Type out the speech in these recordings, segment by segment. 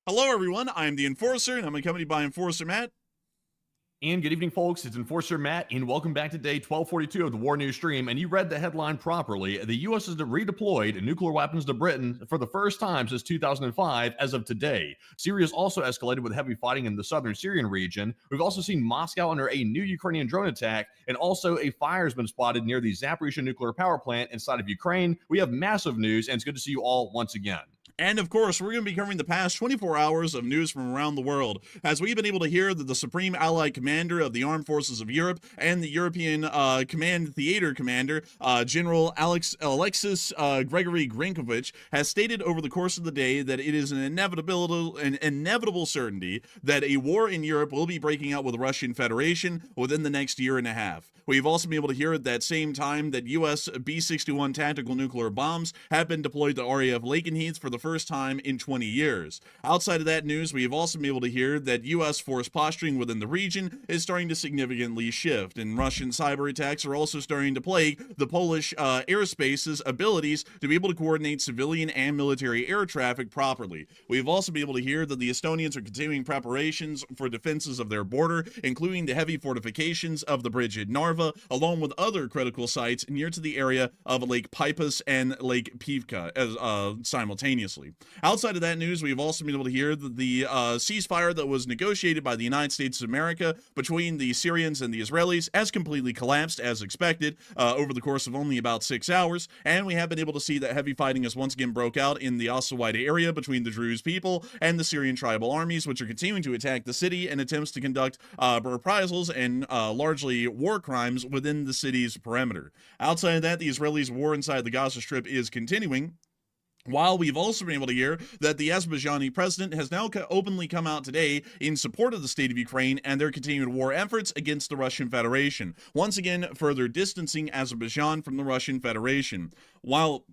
Hello, everyone. I'm the Enforcer, and I'm accompanied by Enforcer Matt. And good evening, folks. It's Enforcer Matt, and welcome back to day 1242 of the War News Stream. And you read the headline properly. The U.S. has redeployed nuclear weapons to Britain for the first time since 2005 as of today. Syria has also escalated with heavy fighting in the southern Syrian region. We've also seen Moscow under a new Ukrainian drone attack, and also a fire has been spotted near the Zaporizhzhia nuclear power plant inside of Ukraine. We have massive news, and it's good to see you all once again. And of course, we're going to be covering the past 24 hours of news from around the world, as we've been able to hear that the Supreme Allied Commander of the Armed Forces of Europe and the European Command Theater Commander, General Alexis Gregory Grinkovich, has stated over the course of the day that it is an inevitable certainty that a war in Europe will be breaking out with the Russian Federation within the next year and a half. We've also been able to hear at that same time that U.S. B-61 tactical nuclear bombs have been deployed to RAF Lakenheath for the first time in 20 years. Outside of that news, we have also been able to hear that U.S. force posturing within the region is starting to significantly shift, and Russian cyber attacks are also starting to plague the Polish airspace's abilities to be able to coordinate civilian and military air traffic properly. We've also been able to hear that the Estonians are continuing preparations for defenses of their border, including the heavy fortifications of the bridge at Narva, along with other critical sites near to the area of Lake Peipus and Lake Pivka simultaneously. Outside of that news, we've also been able to hear that the ceasefire that was negotiated by the United States of America between the Syrians and the Israelis has completely collapsed as expected over the course of only about 6 hours, and we have been able to see that heavy fighting has once again broke out in the Asawaida area between the Druze people and the Syrian tribal armies, which are continuing to attack the city in attempts to conduct reprisals and largely war crimes within the city's perimeter. Outside of that, the Israelis' war inside the Gaza Strip is continuing, while we've also been able to hear that the Azerbaijani president has now openly come out today in support of the state of Ukraine and their continued war efforts against the Russian Federation, once again further distancing Azerbaijan from the Russian Federation. While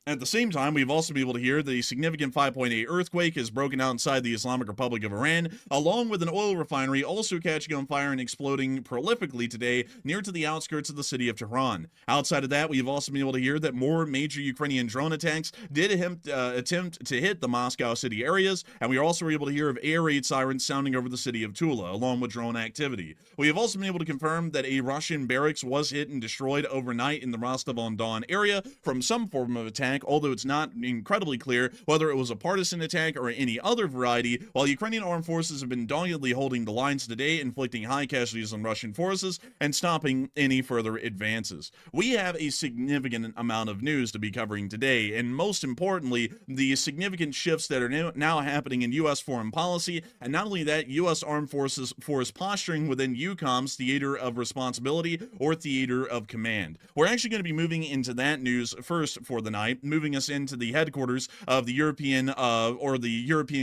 at the same time, we've also been able to hear that a significant 5.8 earthquake has broken out inside the Islamic Republic of Iran, along with an oil refinery also catching on fire and exploding prolifically today near to the outskirts of the city of Tehran. Outside of that, we've also been able to hear that more major Ukrainian drone attacks did attempt to hit the Moscow city areas, and we also were able to hear of air raid sirens sounding over the city of Tula, along with drone activity. We have also been able to confirm that a Russian barracks was hit and destroyed overnight in the Rostov-on-Don area from some form of attack, although it's not incredibly clear whether it was a partisan attack or any other variety, while Ukrainian armed forces have been doggedly holding the lines today, inflicting high casualties on Russian forces and stopping any further advances. We have a significant amount of news to be covering today, and most importantly, the significant shifts that are now happening in U.S. foreign policy, and not only that, U.S. armed forces force posturing within EUCOM's theater of responsibility or theater of command. We're actually going to be moving into that news first for the night, moving us into the headquarters of the European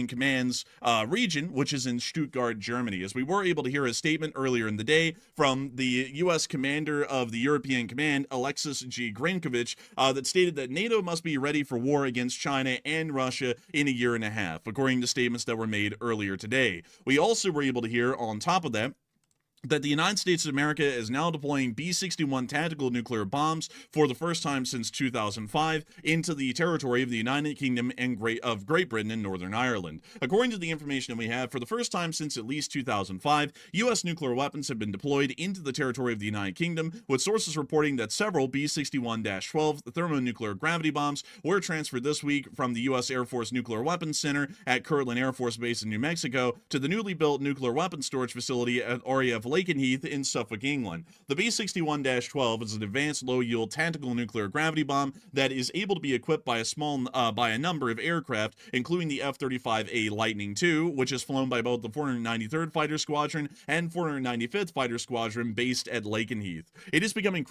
Command's region, which is in Stuttgart, Germany, as we were able to hear a statement earlier in the day from the U.S. commander of the European Command, Alexis G. Grinkovich, that stated that NATO must be ready for war against China and Russia in a year and a half, according to statements that were made earlier today. We also were able to hear, on top of that the United States of America is now deploying B-61 tactical nuclear bombs for the first time since 2005 into the territory of the United Kingdom and of Great Britain and Northern Ireland. According to the information that we have, for the first time since at least 2005, U.S. nuclear weapons have been deployed into the territory of the United Kingdom, with sources reporting that several B-61-12 thermonuclear gravity bombs were transferred this week from the U.S. Air Force Nuclear Weapons Center at Kirtland Air Force Base in New Mexico to the newly built nuclear weapons storage facility at RAF Lakenheath in Suffolk, England. The B-61-12 is an advanced low-yield tactical nuclear gravity bomb that is able to be equipped by a number of aircraft, including the F-35A Lightning II, which is flown by both the 493rd Fighter Squadron and 495th Fighter Squadron based at Lakenheath. It is becoming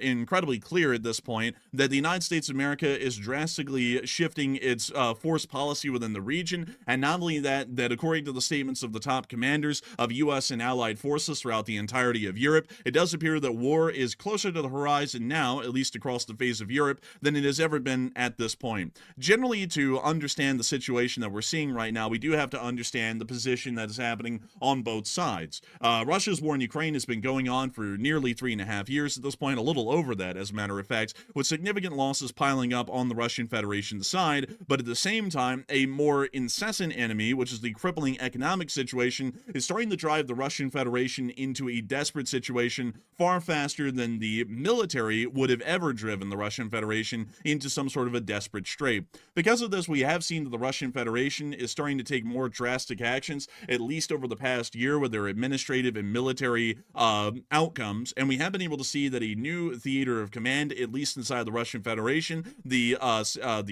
incredibly clear at this point that the United States of America is drastically shifting its force policy within the region, and not only that according to the statements of the top commanders of U.S. and allied forces throughout the entirety of Europe. It does appear that war is closer to the horizon now, at least across the face of Europe, than it has ever been at this point. Generally, to understand the situation that we're seeing right now, we do have to understand the position that is happening on both sides. Russia's war in Ukraine has been going on for nearly 3.5 years at this point, a little over that, as a matter of fact, with significant losses piling up on the Russian Federation's side, but at the same time, a more incessant enemy, which is the crippling economic situation, is starting to drive the Russian Federation into a desperate situation far faster than the military would have ever driven the Russian Federation into some sort of a desperate strait. Because of this, we have seen that the Russian Federation is starting to take more drastic actions, at least over the past year, with their administrative and military outcomes, and we have been able to see that a new theater of command, at least inside the Russian Federation, the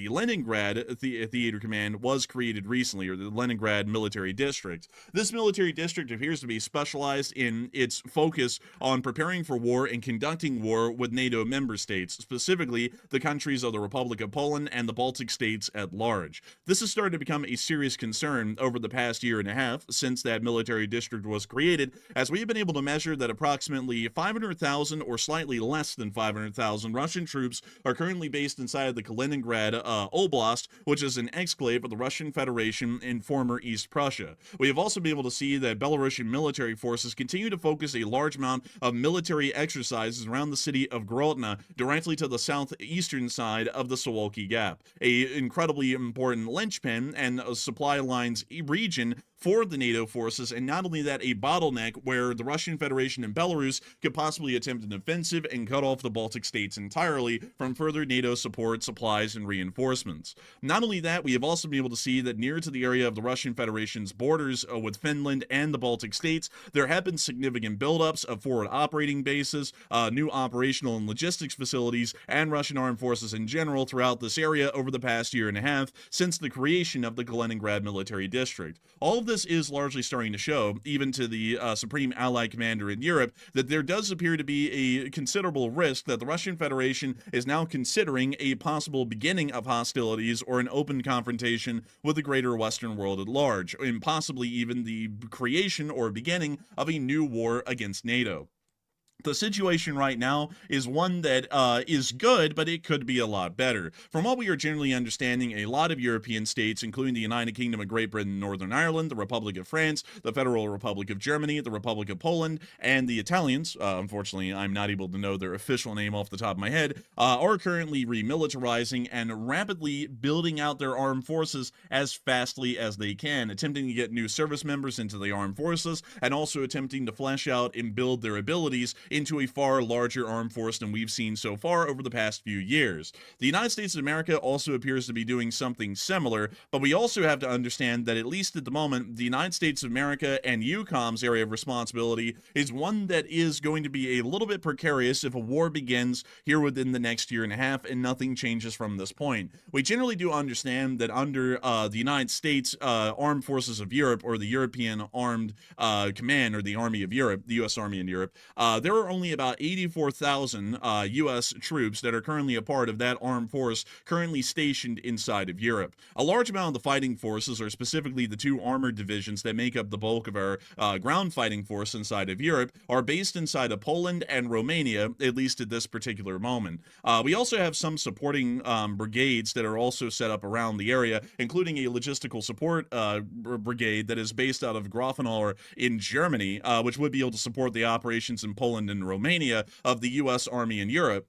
Leningrad Theater Command, was created recently, or the Leningrad Military District. This military district appears to be specialized in its focus on preparing for war and conducting war with NATO member states, specifically the countries of the Republic of Poland and the Baltic states at large. This has started to become a serious concern over the past year and a half since that military district was created, as we have been able to measure that approximately 500,000 or slightly less than 500,000 Russian troops are currently based inside the Kaliningrad Oblast, which is an exclave of the Russian Federation in former East Prussia. We have also been able to see that Belarusian military forces continue to focus a large amount of military exercises around the city of Grodno, directly to the southeastern side of the Suwalki Gap, a incredibly important linchpin and a supply lines region for the NATO forces, and not only that, a bottleneck where the Russian Federation and Belarus could possibly attempt an offensive and cut off the Baltic states entirely from further NATO support, supplies, and reinforcements. Not only that, we have also been able to see that near to the area of the Russian Federation's borders with Finland and the Baltic states, there have been significant buildups of forward operating bases, new operational and logistics facilities, and Russian armed forces in general throughout this area over the past year and a half since the creation of the Kaliningrad Military District. All of this is largely starting to show, even to the Supreme Allied Commander in Europe, that there does appear to be a considerable risk that the Russian Federation is now considering a possible beginning of hostilities or an open confrontation with the greater Western world at large, and possibly even the creation or beginning of a new war against NATO. The situation right now is one that is good, but it could be a lot better. From what we are generally understanding, a lot of European states, including the United Kingdom of Great Britain and Northern Ireland, the Republic of France, the Federal Republic of Germany, the Republic of Poland, and the Italians, unfortunately I'm not able to know their official name off the top of my head, are currently remilitarizing and rapidly building out their armed forces as fastly as they can, attempting to get new service members into the armed forces, and also attempting to flesh out and build their abilities into a far larger armed force than we've seen so far over the past few years. The United States of America also appears to be doing something similar, but we also have to understand that at least at the moment, the United States of America and EUCOM's area of responsibility is one that is going to be a little bit precarious if a war begins here within the next year and a half and nothing changes from this point. We generally do understand that under the United States Armed Forces of Europe, or the European Armed Command, or the Army of Europe, the U.S. Army in Europe, there are only about 84,000 U.S. troops that are currently a part of that armed force currently stationed inside of Europe. A large amount of the fighting forces, or specifically the two armored divisions that make up the bulk of our ground fighting force inside of Europe, are based inside of Poland and Romania, at least at this particular moment. We also have some supporting brigades that are also set up around the area, including a logistical support brigade that is based out of Grafenau in Germany, which would be able to support the operations in Poland and Romania of the U.S. Army in Europe.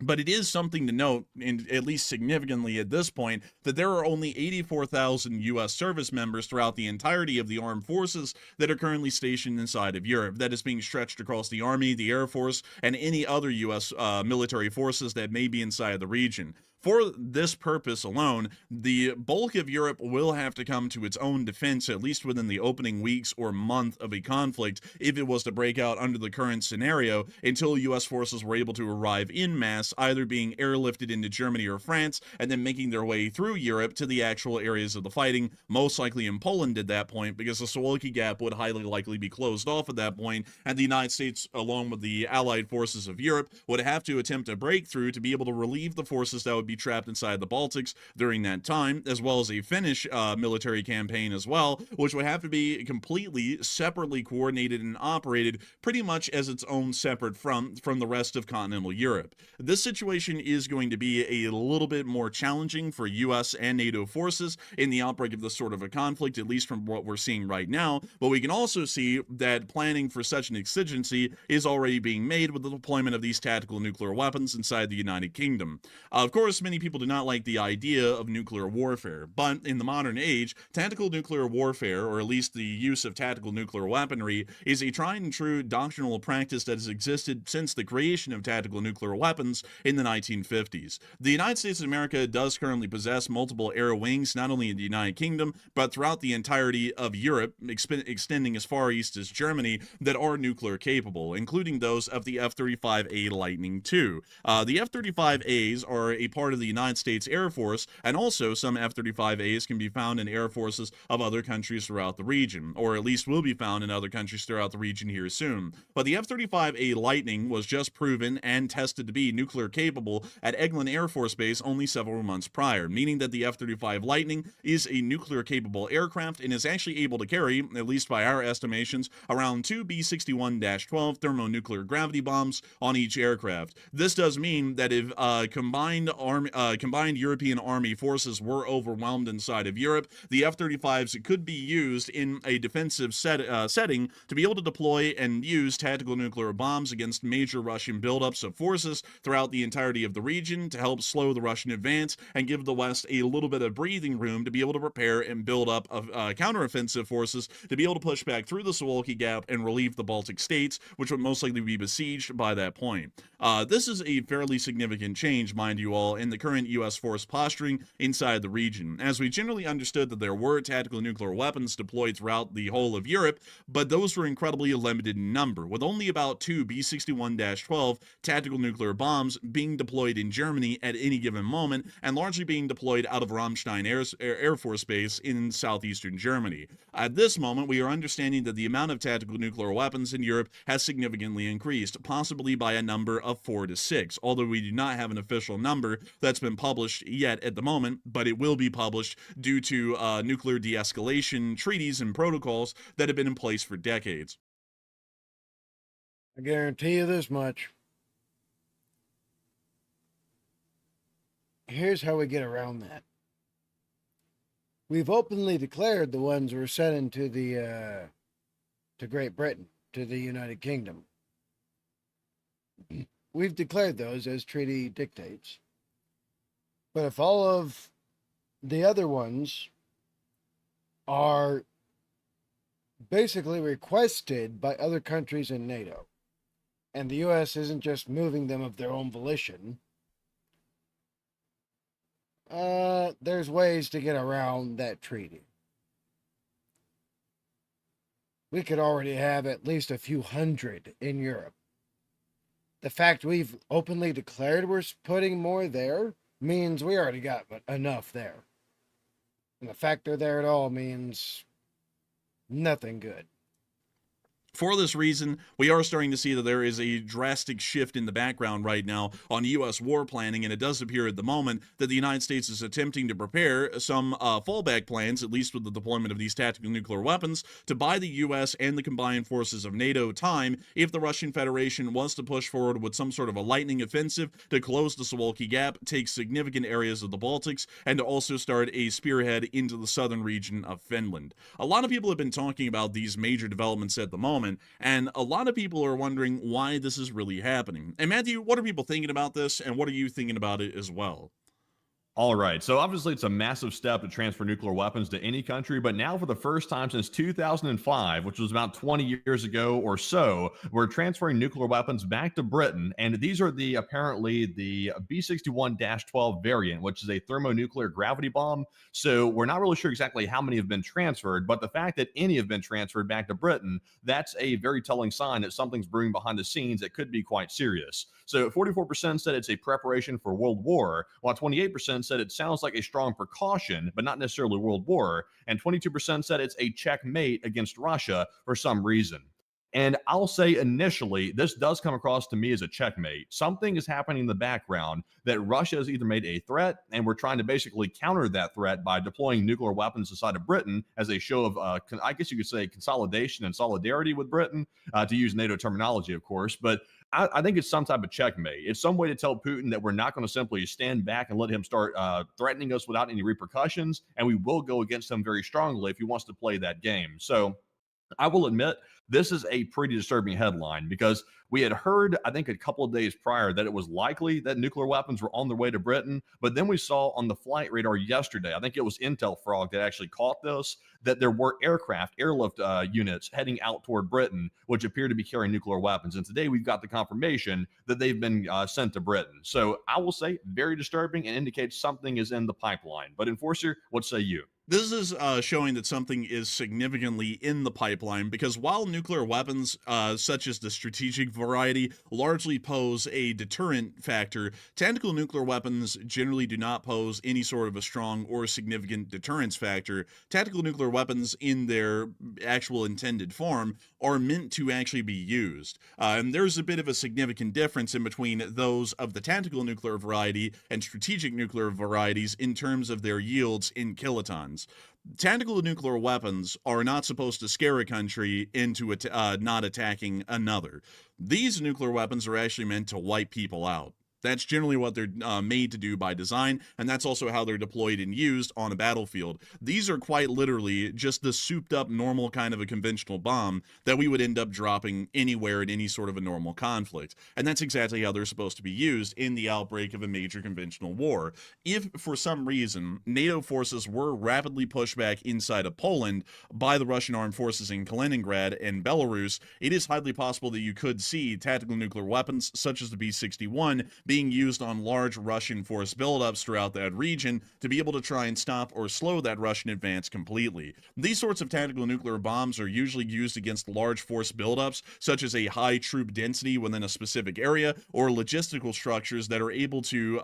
But it is something to note, at least significantly at this point, that there are only 84,000 U.S. service members throughout the entirety of the armed forces that are currently stationed inside of Europe. That is being stretched across the Army, the Air Force, and any other U.S. Military forces that may be inside the region. For this purpose alone, the bulk of Europe will have to come to its own defense, at least within the opening weeks or month of a conflict, if it was to break out under the current scenario, until U.S. forces were able to arrive en masse US, either being airlifted into Germany or France and then making their way through Europe to the actual areas of the fighting, most likely in Poland at that point, because the Suwalki Gap would highly likely be closed off at that point, and the United States, along with the Allied forces of Europe, would have to attempt a breakthrough to be able to relieve the forces that would be trapped inside the Baltics during that time, as well as a Finnish military campaign as well, which would have to be completely separately coordinated and operated pretty much as its own separate front from the rest of continental Europe. This situation is going to be a little bit more challenging for US and NATO forces in the outbreak of this sort of a conflict, at least from what we're seeing right now, but we can also see that planning for such an exigency is already being made with the deployment of these tactical nuclear weapons inside the United Kingdom. Of course, many people do not like the idea of nuclear warfare, but in the modern age, tactical nuclear warfare, or at least the use of tactical nuclear weaponry, is a tried and true doctrinal practice that has existed since the creation of tactical nuclear weapons in the 1950s. The United States of America does currently possess multiple air wings, not only in the United Kingdom, but throughout the entirety of Europe, extending as far east as Germany, that are nuclear capable, including those of the F-35A Lightning II. The F-35As are a part of the United States Air Force, and also some F-35As can be found in air forces of other countries throughout the region, or at least will be found in other countries throughout the region here soon. But the F-35A Lightning was just proven and tested to be nuclear capable at Eglin Air Force Base only several months prior, meaning that the F-35 Lightning is a nuclear capable aircraft and is actually able to carry, at least by our estimations, around 2 B-61-12 thermonuclear gravity bombs on each aircraft. This does mean that if combined European army forces were overwhelmed inside of Europe, the F-35s could be used in a defensive setting to be able to deploy and use tactical nuclear bombs against major Russian buildups of forces throughout the entirety of the region to help slow the Russian advance and give the West a little bit of breathing room to be able to prepare and build up counteroffensive forces to be able to push back through the Suwalki Gap and relieve the Baltic states, which would most likely be besieged by that point. This is a fairly significant change, mind you all, in the current U.S. force posturing inside the region, as we generally understood that there were tactical nuclear weapons deployed throughout the whole of Europe, but those were incredibly limited in number, with only about 2 B-61-12 tactical nuclear bombs being deployed in Germany at any given moment, and largely being deployed out of Ramstein Air Force Base in southeastern Germany. At this moment, we are understanding that the amount of tactical nuclear weapons in Europe has significantly increased, possibly by a number of 4 to 6, although we do not have an official number that's been published yet at the moment, but it will be published due to nuclear de-escalation treaties and protocols that have been in place for decades. I guarantee you this much. Here's how we get around that. We've openly declared the ones we're sending to to Great Britain, to the United Kingdom. We've declared those as treaty dictates. But if all of the other ones are basically requested by other countries in NATO, and the U.S. isn't just moving them of their own volition, there's ways to get around that treaty. We could already have at least a few hundred in Europe. The fact we've openly declared we're putting more there means we already got enough there. And the fact they're there at all means nothing good. For this reason, we are starting to see that there is a drastic shift in the background right now on U.S. war planning, and it does appear at the moment that the United States is attempting to prepare some fallback plans, at least with the deployment of these tactical nuclear weapons, to buy the U.S. and the combined forces of NATO time if the Russian Federation wants to push forward with some sort of a lightning offensive to close the Suwalki Gap, take significant areas of the Baltics, and to also start a spearhead into the southern region of Finland. A lot of people have been talking about these major developments at the moment, and a lot of people are wondering why this is really happening. And Matthew, what are people thinking about this, and what are you thinking about it as well? All right. So obviously, it's a massive step to transfer nuclear weapons to any country. But now, for the first time since 2005, which was about 20 years ago or so, we're transferring nuclear weapons back to Britain. And these are apparently the B-61-12 variant, which is a thermonuclear gravity bomb. So we're not really sure exactly how many have been transferred. But the fact that any have been transferred back to Britain, that's a very telling sign that something's brewing behind the scenes that could be quite serious. So 44% said it's a preparation for World War, while 28% said it sounds like a strong precaution, but not necessarily World War, and 22% said it's a checkmate against Russia for some reason. And I'll say initially, this does come across to me as a checkmate. Something is happening in the background that Russia has either made a threat, and we're trying to basically counter that threat by deploying nuclear weapons inside of Britain as a show of, I guess you could say, consolidation and solidarity with Britain, to use NATO terminology, of course. But I think it's some type of checkmate. It's some way to tell Putin that we're not going to simply stand back and let him start threatening us without any repercussions, and we will go against him very strongly if he wants to play that game. So I will admit this is a pretty disturbing headline because we had heard, I think, a couple of days prior that it was likely that nuclear weapons were on their way to Britain. But then we saw on the flight radar yesterday, I think it was Intel Frog that actually caught this, that there were airlift units heading out toward Britain, which appear to be carrying nuclear weapons. And today we've got the confirmation that they've been sent to Britain. So I will say very disturbing and indicates something is in the pipeline. But Enforcer, what say you? This is showing that something is significantly in the pipeline because while nuclear weapons, such as the strategic variety, largely pose a deterrent factor, tactical nuclear weapons generally do not pose any sort of a strong or significant deterrence factor. Tactical nuclear weapons, in their actual intended form, are meant to actually be used. And there's a bit of a significant difference in between those of the tactical nuclear variety and strategic nuclear varieties in terms of their yields in kilotons. Tactical nuclear weapons are not supposed to scare a country into not attacking another. These nuclear weapons are actually meant to wipe people out. That's generally what they're made to do by design, and that's also how they're deployed and used on a battlefield. These are quite literally just the souped up normal kind of a conventional bomb that we would end up dropping anywhere in any sort of a normal conflict. And that's exactly how they're supposed to be used in the outbreak of a major conventional war. If, for some reason, NATO forces were rapidly pushed back inside of Poland by the Russian armed forces in Kaliningrad and Belarus, it is highly possible that you could see tactical nuclear weapons, such as the B-61, being used on large Russian force buildups throughout that region to be able to try and stop or slow that Russian advance completely. These sorts of tactical nuclear bombs are usually used against large force buildups, such as a high troop density within a specific area, or logistical structures that are able to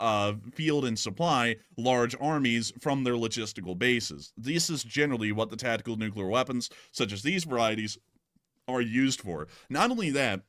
field and supply large armies from their logistical bases. This is generally what the tactical nuclear weapons, such as these varieties, are used for. Not only that,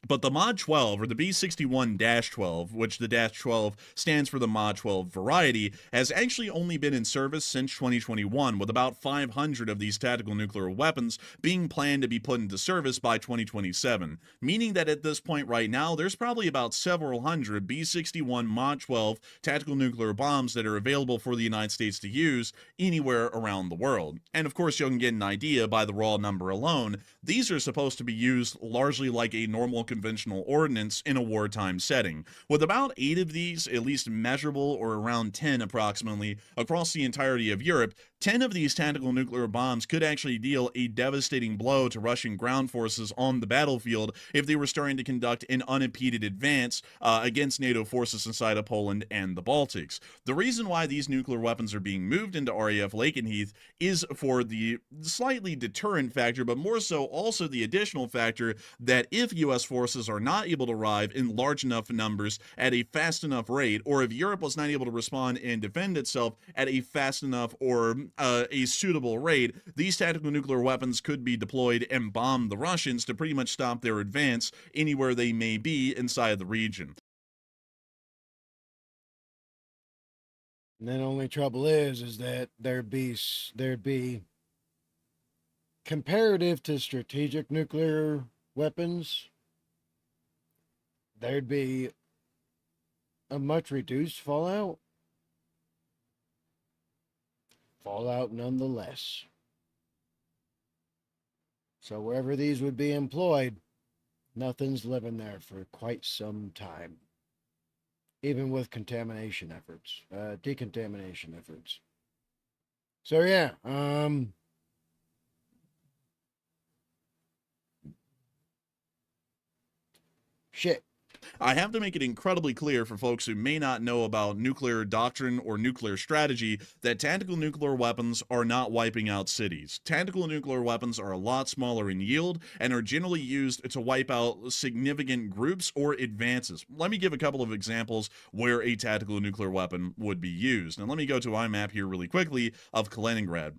but the Mod 12, or the B-61-12, which the -12 stands for the Mod 12 variety, has actually only been in service since 2021, with about 500 of these tactical nuclear weapons being planned to be put into service by 2027, meaning that at this point right now, there's probably about several hundred B-61 Mod 12 tactical nuclear bombs that are available for the United States to use anywhere around the world. And of course, you can get an idea by the raw number alone. These are supposed to be used largely like a normal conventional ordnance in a wartime setting, with about 8 of these, at least measurable, or around 10 approximately, across the entirety of Europe. 10 of these tactical nuclear bombs could actually deal a devastating blow to Russian ground forces on the battlefield if they were starting to conduct an unimpeded advance against NATO forces inside of Poland and the Baltics. The reason why these nuclear weapons are being moved into RAF Lakenheath is for the slightly deterrent factor, but more so also the additional factor that if U.S. forces are not able to arrive in large enough numbers at a fast enough rate, or if Europe was not able to respond and defend itself at a fast enough or a suitable rate, these tactical nuclear weapons could be deployed and bomb the Russians to pretty much stop their advance anywhere they may be inside the region. And then only trouble is that there'd be comparative to strategic nuclear weapons, there'd be a much reduced fallout. Fallout nonetheless. So wherever these would be employed, nothing's living there for quite some time. even with contamination efforts, decontamination efforts. So yeah, shit. I have to make it incredibly clear for folks who may not know about nuclear doctrine or nuclear strategy that tactical nuclear weapons are not wiping out cities. Tactical nuclear weapons are a lot smaller in yield and are generally used to wipe out significant groups or advances. Let me give a couple of examples where a tactical nuclear weapon would be used. And let me go to IMAP here really quickly of Kaliningrad.